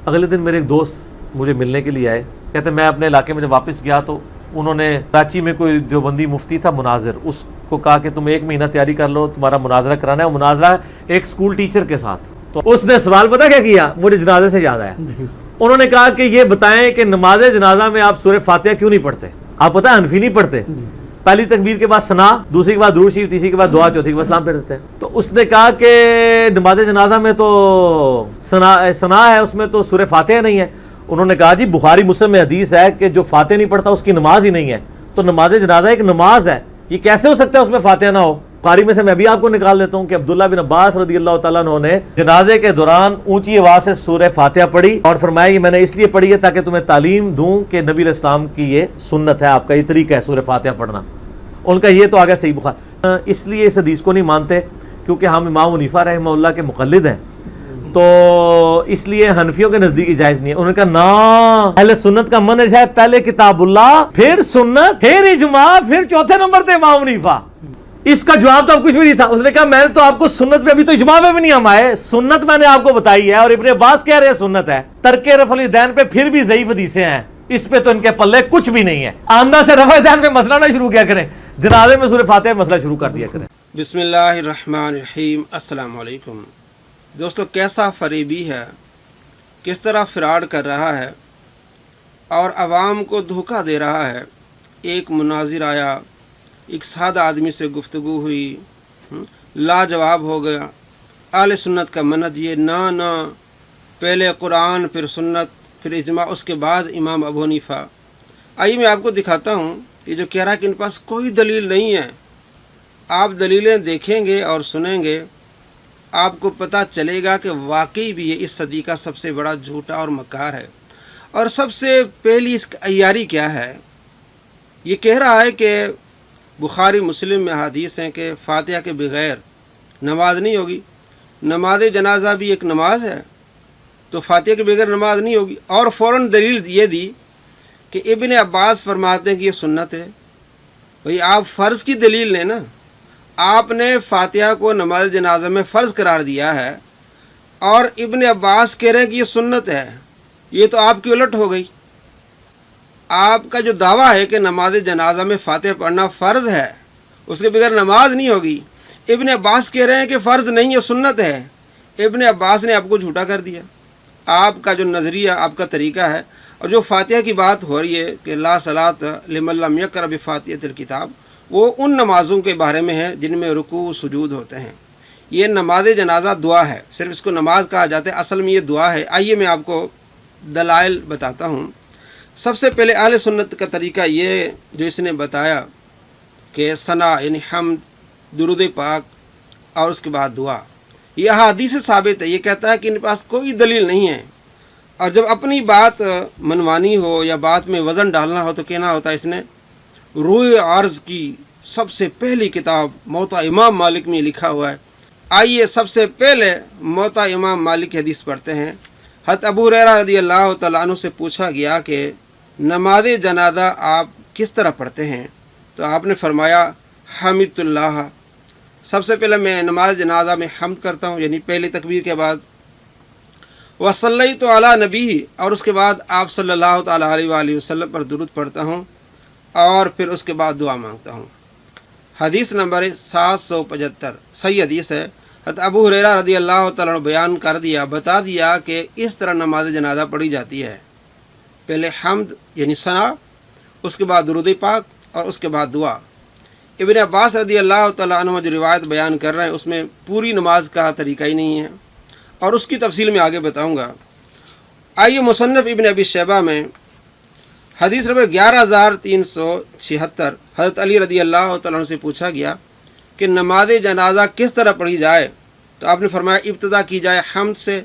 اگلے دن میرے ایک دوست مجھے ملنے کے لیے آئے، کہتے میں اپنے علاقے میں جب واپس گیا تو انہوں نے کراچی میں کوئی دیوبندی مفتی تھا مناظر، اس کو کہا کہ تم 1 مہینہ تیاری کر لو، تمہارا مناظرہ کرانا ہے، اور مناظرہ ایک اسکول ٹیچر کے ساتھ۔ تو اس نے سوال پتہ کیا کیا، مجھے جنازے سے یاد آیا، انہوں نے کہا کہ یہ بتائیں کہ نماز جنازہ میں آپ سورہ فاتحہ کیوں نہیں پڑھتے؟ آپ پتہ حنفی نہیں پڑھتے، پہلی تکبیر کے بعد ثنا، دوسری کے بعد درود شریف، تیسری کے بعد دعا، چوتھی کے بعد سلام پھیر دیتے ہیں۔ تو اس نے کہا کہ نماز جنازہ میں تو ثنا ہے، اس میں تو سورہ فاتحہ نہیں ہے۔ انہوں نے کہا جی بخاری مسلم میں حدیث ہے کہ جو فاتحہ نہیں پڑھتا اس کی نماز ہی نہیں ہے، تو نماز جنازہ ایک نماز ہے، یہ کیسے ہو سکتا ہے اس میں فاتحہ نہ ہو؟ بخاری میں سے میں بھی آپ کو نکال دیتا ہوں کہ عبداللہ بن عباس رضی اللہ تعالیٰ عنہ نے جنازے کے دوران اونچی آواز سے سورہ فاتحہ پڑھی اور فرمایا یہ میں نے اس لیے پڑھی ہے تاکہ تمہیں تعلیم دوں کہ نبی علیہ السلام کی یہ سنت ہے، آپ کا یہ طریقہ ہے سورہ فاتحہ پڑھنا۔ ان کا یہ تو آگے صحیح بخاری، اس لیے اس حدیث کو نہیں مانتے کیونکہ ہم امام حنیفہ رحمہ اللہ کے مقلد ہیں، تو اس لیے حنفیوں کے نزدیک جائز نہیں ہے۔ انہوں نے کہا نا، اہل سنت کا منہج ہے پہلے کتاب اللہ، پھر سنت، پھر اجماع، پھر چوتھے نمبر پہ امام حنیفہ۔ اس کا جواب تو اب کچھ بھی نہیں تھا۔ اس نے کہا میں نے تو آپ کو سنت پہ، ابھی تو اجماع پہ بھی نہیں ہم آئے، سنت میں نے آپ کو بتائی ہے، اور ابن عباس کہہ رہے ہیں سنت ہے، ترک رفع الیدین پہ پھر بھی ضعیف حدیثیں ہیں، اس پہ تو ان کے پلے کچھ بھی نہیں ہے۔ آندہ سے رفع الیدین پہ مسئلہ نہ شروع کیا کریں، جنازے میں سورہ فاتحہ مسئلہ شروع کر دیا کریں۔ بسم اللہ الرحمن الرحیم۔ السلام علیکم دوستو، کیسا فریبی ہے، کس طرح فراڈ کر رہا ہے اور عوام کو دھوکہ دے رہا ہے۔ ایک مناظر آیا، ایک سادہ آدمی سے گفتگو ہوئی، لاجواب ہو گیا۔ اہل سنت کا منہج یہ نہ پہلے قرآن، پھر سنت، پھر اجماع، اس کے بعد امام ابو حنیفہ۔ آئیے میں آپ کو دکھاتا ہوں کہ جو کہہ رہا ہے کہ ان پاس کوئی دلیل نہیں ہے، آپ دلیلیں دیکھیں گے اور سنیں گے، آپ کو پتہ چلے گا کہ واقعی بھی یہ اس صدی کا سب سے بڑا جھوٹا اور مکار ہے۔ اور سب سے پہلی اس کی عیاری کیا ہے، یہ کہہ رہا ہے کہ بخاری مسلم میں حدیث ہیں کہ فاتحہ کے بغیر نماز نہیں ہوگی، نماز جنازہ بھی ایک نماز ہے، تو فاتحہ کے بغیر نماز نہیں ہوگی۔ اور فوراً دلیل یہ دی کہ ابن عباس فرماتے ہیں کہ یہ سنت ہے۔ بھئی آپ فرض کی دلیل لیں نا، آپ نے فاتحہ کو نماز جنازہ میں فرض قرار دیا ہے، اور ابن عباس کہہ رہے ہیں کہ یہ سنت ہے، یہ تو آپ کی الٹ ہو گئی۔ آپ کا جو دعویٰ ہے کہ نماز جنازہ میں فاتحہ پڑھنا فرض ہے، اس کے بغیر نماز نہیں ہوگی، ابن عباس کہہ رہے ہیں کہ فرض نہیں، یہ سنت ہے۔ ابن عباس نے آپ کو جھوٹا کر دیا۔ آپ کا جو نظریہ، آپ کا طریقہ ہے، اور جو فاتحہ کی بات ہو رہی ہے کہ لا صلاۃ لمن لم یقرأ بفاتحۃ الکتاب، وہ ان نمازوں کے بارے میں ہے جن میں رکوع سجود ہوتے ہیں۔ یہ نماز جنازہ دعا ہے، صرف اس کو نماز کہا جاتا ہے، اصل میں یہ دعا ہے۔ آئیے میں آپ کو دلائل بتاتا ہوں۔ سب سے پہلے اہل سنت کا طریقہ یہ جو اس نے بتایا کہ ثنا یعنی حمد، درود پاک، اور اس کے بعد دعا، یہ احادیث سے ثابت ہے۔ یہ کہتا ہے کہ ان کے پاس کوئی دلیل نہیں ہے، اور جب اپنی بات منوانی ہو یا بات میں وزن ڈالنا ہو تو کہنا ہوتا ہے اس نے روئے عرض کی سب سے پہلی کتاب موطا امام مالک میں لکھا ہوا ہے۔ آئیے سب سے پہلے موطا امام مالک کی حدیث پڑھتے ہیں۔ حضرت ابو ہریرہ رضی اللہ تعالیٰ عنہ سے پوچھا گیا کہ نماز جنازہ آپ کس طرح پڑھتے ہیں؟ تو آپ نے فرمایا حمد اللہ، سب سے پہلے میں نماز جنازہ میں حمد کرتا ہوں، یعنی پہلی تکبیر کے بعد، وصلیت علی نبی، اور اس کے بعد آپ صلی اللہ تعالیٰ علیہ وآلہ وسلم پر درود پڑھتا ہوں، اور پھر اس کے بعد دعا مانگتا ہوں۔ حدیث نمبر 775 صحیح حدیث ہے۔ حضرت ابو ہریرہ رضی اللہ تعالیٰ عنہ بیان کر دیا، بتا دیا کہ اس طرح نماز جنازہ پڑھی جاتی ہے، پہلے حمد یعنی ثنا، اس کے بعد درود پاک، اور اس کے بعد دعا۔ ابن عباس رضی اللہ تعالیٰ عنہ جو روایت بیان کر رہے ہیں اس میں پوری نماز کا طریقہ ہی نہیں ہے، اور اس کی تفصیل میں آگے بتاؤں گا۔ آئیے مصنف ابن ابی شیبہ میں حدیث نمبر 11376، حضرت علی رضی اللہ تعالیٰ عنہ سے پوچھا گیا کہ نماز جنازہ کس طرح پڑھی جائے؟ تو آپ نے فرمایا ابتدا کی جائے حمد سے،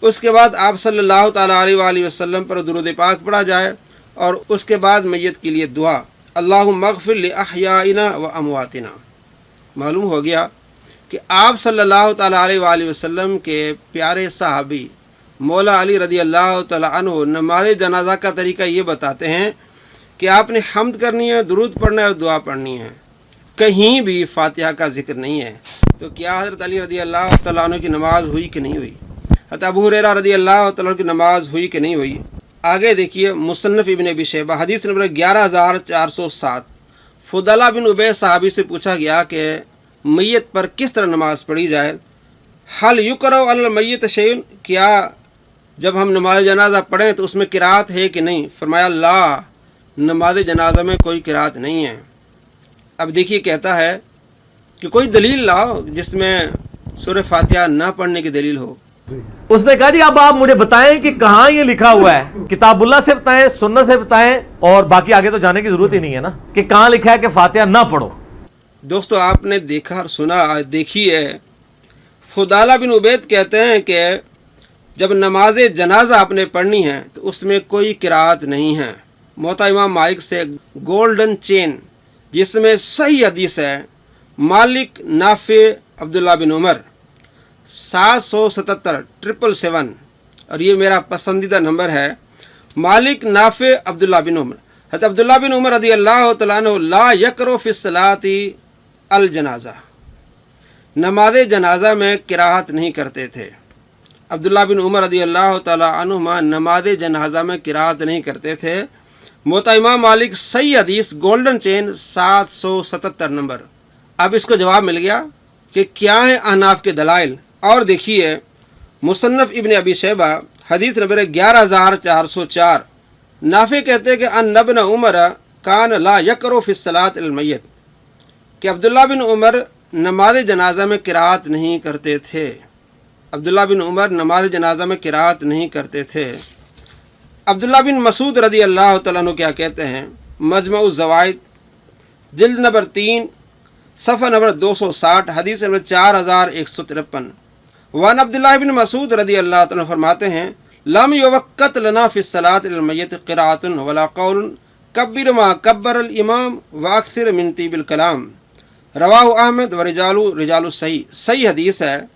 اس کے بعد آپ صلی اللہ تعالیٰ علیہ وآلہ وسلم پر درود پاک پڑھا جائے، اور اس کے بعد میت کے لیے دعا، اللہم اغفر لاحیائنا و امواتنا۔ معلوم ہو گیا کہ آپ صلی اللہ تعالیٰ علیہ وآلہ وسلم کے پیارے صحابی مولا علی رضی اللہ تعالیٰ عنہ نماز جنازہ کا طریقہ یہ بتاتے ہیں کہ آپ نے حمد کرنی ہے، درود پڑھنا ہے، اور دعا پڑھنی ہے، کہیں بھی فاتحہ کا ذکر نہیں ہے۔ تو کیا حضرت علی رضی اللہ تعالیٰ عنہ کی نماز ہوئی کہ نہیں ہوئی؟ हज़रत अबू हुरैरा रज़ी अल्लाह तआला की नमाज हुई कि नहीं हुई। आगे देखिए मुसन्नफ़ इब्न अबी शैबा हदीस नंबर 11407 फुदला बिन उबैद साहबी से पूछा गया कि मैयत पर किस तरह नमाज पढ़ी जाए। हल युकरउ अल मैयत शैउन, क्या जब हम नमाज जनाजा पढ़ें तो उसमें किरात है कि नहीं। फरमाया ला, नमाज जनाजा में कोई किरात नहीं है। अब देखिए कहता है कि कोई दलील लाओ जिसमें सूरह फातिहा ना पढ़ने की दलील हो। उसने कहा जी अब आप मुझे बताएं कि कहाँ ये लिखा हुआ है, किताबुल्लाह से बताएं, सुन्नत से बताएं, और बाकी आगे तो जाने की जरूरत ही नहीं है ना कि कहाँ लिखा है कि फातिहा ना पढ़ो। दोस्तों आपने देखा और सुना, देखिए फुदाला बिन उबैद कहते हैं कि जब नमाज जनाजा आपने पढ़नी है तो उसमें कोई किरात नहीं है। मोता इमाम मालिक से गोल्डन चेन जिसमें सही हदीस है, मालिक नाफे अब्दुल्ला बिन उमर 777 और ये मेरा पसंदीदा नंबर है। मालिक नाफे अब्दुल्ला बिन उमर, हज़रत अब्दुल्ला बिन उमर रज़ी अल्लाह तआला अन्हु ला यकरो फी सलाती अल जनाजा, नमाज जनाजा में किराहत नहीं करते थे। अब्दुल्ला बिन उमर रज़ी अल्लाह तआला अन्हुमा नमाज जनाजा में किराहत नहीं करते थे। मोता इमाम मालिक सही हदीस गोल्डन चेन 777 नंबर। अब इसको जवाब मिल गया कि क्या है अहनाफ के दलाइल। और देखिए मुसन्नफ़ इब्न अबी शैबा हदीस नंबर 11404 नाफे कहते हैं कि अन इब्न उमर कान ला यकरो फी सलात अल मैयत, कि अब्दुल्ला बिन उमर नमाज जनाजा में किरात नहीं करते थे। अब्दुल्ला बिन उमर नमाज जनाजा में किरात नहीं करते थे। अब्दुल्ला बिन मसूद रज़ी अल्लाह तआला अन्हु क्या कहते हैं, मजमउ ज़वाइद जिल्द नंबर 3 सफ़ा नंबर 260 हदीस नंबर 4153 वन अब्दुल्लाह बिन मसूद रज़ी अल्लाह तआला फरमाते हैं लम युवक्कत लना फ़ी सलात अल मैयत क़िराअतुन वला क़ौलुन कब्बिर मा कब्बर अल इमाम व अक्सिर मिन तीबिल कलाम, रवाहु अहमद व रिजालु सही हदीस है।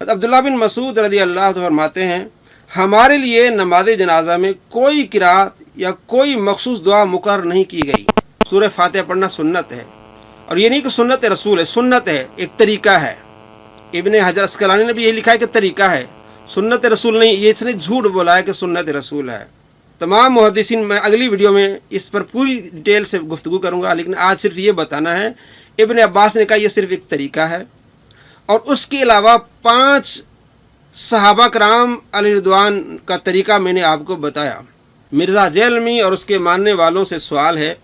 अब्दुल्लाह बिन मसूद रज़ी अल्लाह तआला फरमाते हैं हमारे लिए नमाज जनाजा में कोई किरात या कोई मखसूस दुआ मुकर्रर नहीं की गई। सूरह फातिहा पढ़ना सुन्नत है, और ये नहीं कि सुन्नत रसूल है, सुन्नत है, एक तरीका है। इब्ने हजर अस्कलानी ने भी ये लिखा है कि तरीका है, सुन्नत रसूल नहीं। ये इसने झूठ बोला है कि सुन्नत रसूल है। तमाम मुहद्दिसीन, मैं अगली वीडियो में इस पर पूरी डिटेल से गुफ्तगू करूँगा, लेकिन आज सिर्फ ये बताना है इब्ने अब्बास ने कहा यह सिर्फ एक तरीका है। और उसके अलावा 5 सहाबा कराम अलैहिर्रिदवान का तरीका मैंने आपको बताया। मिर्ज़ा जैलमी और उसके मानने वालों से सवाल है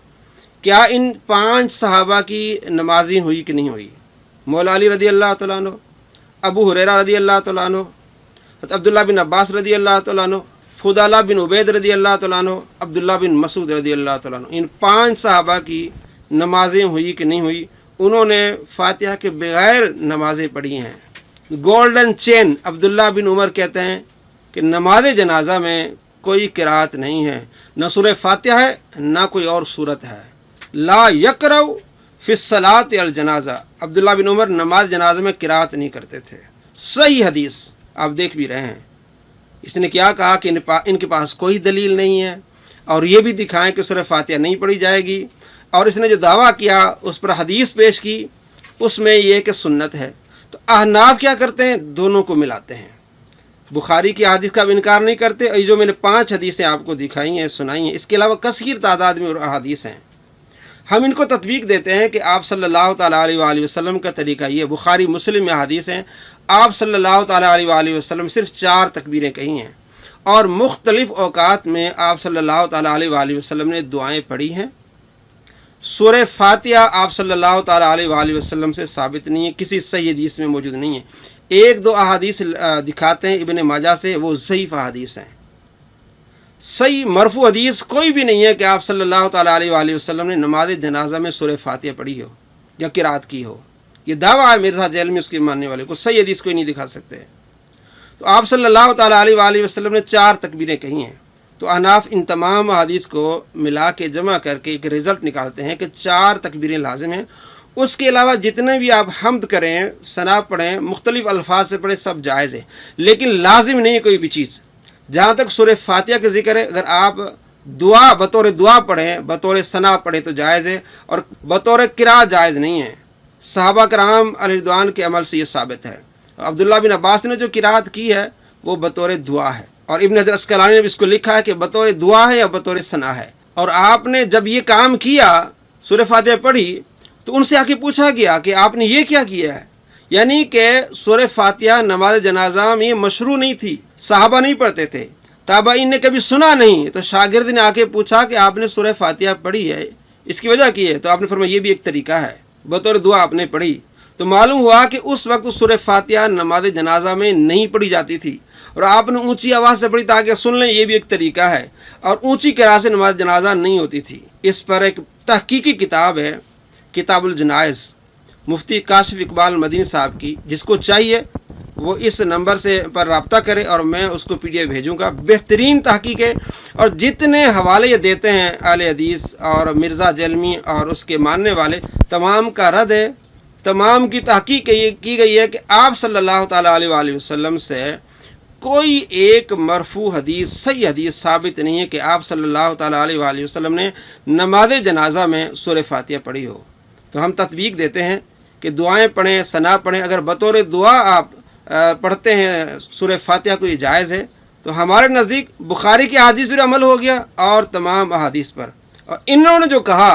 क्या इन 5 सहाबा की नमाजी हुई कि नहीं हुई। मौला अली रज़ी अल्लाह तआला अन्हु, अबू हुरैरा रज़ी अल्लाह तआला अन्हु, अब्दुल्ला बिन अब्बास रज़ी अल्लाह तआला अन्हु, फुदाला बिन उबैद रज़ी अल्लाह तआला अन्हु, अब्दुल्ला बिन मसूद रज़ी अल्लाह तआला अन्हु, इन 5 सहाबा की नमाजें हुई कि नहीं हुई। उन्होंने फातिहा के बगैर नमाजें पढ़ी हैं। गोल्डन चेन अब्दुल्ला बिन उमर कहते हैं कि नमाज जनाजा में कोई किरात नहीं है, न सूरह फातिहा है न कोई और सूरत है। ला यकरउ फी सलात अल जनाजा, अब्दुल्ला बिन उमर नमाज जनाजा में किरात नहीं करते थे। सही हदीस आप देख भी रहे हैं। इसने क्या कहा कि इनके पास कोई दलील नहीं है, और ये भी दिखाएं कि सूरह फातिहा नहीं पढ़ी जाएगी। और इसने जो दावा किया उस पर हदीस पेश की, उसमें यह कि सुन्नत है। तो अहनाफ क्या करते हैं, दोनों को मिलाते हैं। बुखारी की हदीस का भी इनकार नहीं करते, और जो मैंने 5 हदीसें आपको दिखाई हैं, सुनाई हैं, इसके अलावा कसीर तादाद में और अहादीस हैं। हम इनको तत्वीक देते हैं कि आप सल्लल्लाहु ताला अलैहि वसल्लम का तरीका ये, बुखारी मुस्लिम में हदीस हैं, आप सल्लल्लाहु ताला अलैहि वसल्लम सिर्फ 4 तकबीरें कही हैं, और मुख्तलिफ़ औकात में आप सल्लल्लाहु ताला अलैहि वसल्लम ने दुआएँ पढ़ी हैं। सूरह फातिहा आप सल्लल्लाहु ताला अलैहि वसल्लम से साबित नहीं है, किसी सही हदीस में मौजूद नहीं है। 1-2 अहादीस दिखाते हैं इब्ने माजा से, वो ज़ईफ़ अहादीस हैं। सही मरफू हदीस कोई भी नहीं है कि आप सल्लल्लाहु ताला अलैहि वसल्लम ने नमाज जनाजा में सूरह फातिहा पढ़ी हो या किरात की हो। ये दावा है मिर्ज़ा जैलमी उसके मानने वाले को, सही हदीस कोई नहीं दिखा सकते। तो आप सल्लल्लाहु ताला अलैहि वसल्लम ने 4 तकबीरें कही हैं। तो अहनाफ इन तमाम हदीस को मिला के जमा करके एक रिज़ल्ट निकालते हैं कि 4 तकबीरें लाजिम हैं। उसके अलावा जितने भी आप हम्द करें, सना पढ़ें, मुख्तलिफ़ अल्फाज से पढ़ें, सब जायज़ है, लेकिन लाजिम नहीं है कोई भी चीज़। जहाँ तक सूरह फातिहा का जिक्र है, अगर आप दुआ बतौर दुआ पढ़ें, बतौर सना पढ़ें तो जायज़ है, और बतौर किरात जायज़ नहीं है। सहाबा कराम अलैहिर्रिदवान के अमल से ये साबित है। अब्दुल्ला बिन अब्बास ने जो किरात की है وہ बतौर दुआ है। और इब्न हजर अस्कलानी ने भी इसको लिखा है कि बतौर दुआ है या बतौर सना है। और आपने जब ये काम किया, सूरह फातिहा पढ़ी, तो उनसे आके पूछा गया कि आपने ये क्या किया है। यानी कि सूरह फातिहा नमाज जनाजा में मशरू नहीं थी, साहबा नहीं पढ़ते थे, ताबाइन ने कभी सुना नहीं। तो शागिर्द ने आके पूछा कि आपने सूरह फातिहा पढ़ी है, इसकी वजह की है? तो आपने फरमाया ये भी एक तरीका है, बतौर दुआ आपने पढ़ी। तो मालूम हुआ कि उस वक्त सूरह फातिहा नमाज जनाजा में नहीं पढ़ी जाती थी और आपने ऊंची आवाज़ से पढ़ी ताकि सुन लें, ये भी एक तरीका है। और ऊंची किरात से नमाज जनाजा नहीं होती थी। इस पर एक तहकीकी किताब है, किताबुल जनाइज़, मुफ्ती काशिफ इकबाल मदीनी साहब की। जिसको चाहिए वो इस नंबर से पर रब्ता करे और मैं उसको PDF भेजूँगा। बेहतरीन तहकीक है और जितने हवाले ये देते हैं अहले हदीस और मिर्ज़ा जलमी और उसके मानने वाले, तमाम का रद्द है। तमाम की तहकीक ये की गई है कि आप सल्लल्लाहु ताला अलैहि वसल्लम से कोई एक मरफू हदीस, सही हदीस साबित नहीं है कि आप सल्लल्लाहु ताला अलैहि वसल्लम ने नमाज जनाजा में सूरह फातिहा पढ़ी हो। तो हम तत्वीक देते हैं कि दुआएं पढ़ें, सना पढ़ें। अगर बतौर दुआ आप पढ़ते हैं सूरह फातिहा को, ये जायज़ है। तो हमारे नज़दीक बुखारी की अहादीस पर अमल हो गया और तमाम अहादीस पर। और इन्होंने जो कहा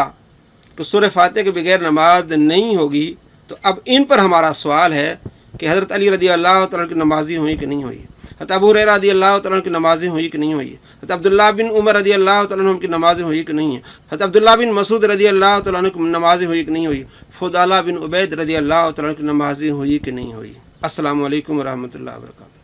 कि सूरह फातिहा के बगैर नमाज नहीं होगी, तो अब इन पर हमारा सवाल है कि हज़रत अली रज़ी अल्लाह तआला की नमाजी हुई कि नहीं हुई, हज़रत अबू हुरैरा रज़ी अल्लाह तआला की नमाजी हुई कि नहीं हुई, हज़रत अब्दुल्लाह बिन उमर रज़ी अल्लाह तआला अन्हुम की नमाजी हुई कि नहीं है, हज़रत अब्दुल्लाह बिन मसूद रज़ी अल्लाह तआला अन्हु की नमाजी हुई कि नहीं हुई, फुदाला बिन उबैद रज़ी अल्लाह तआला की नमाजी हुई कि नहीं हुई। अस्सलामु अलैकुम व रहमतुल्लाहि व बरकातुहू।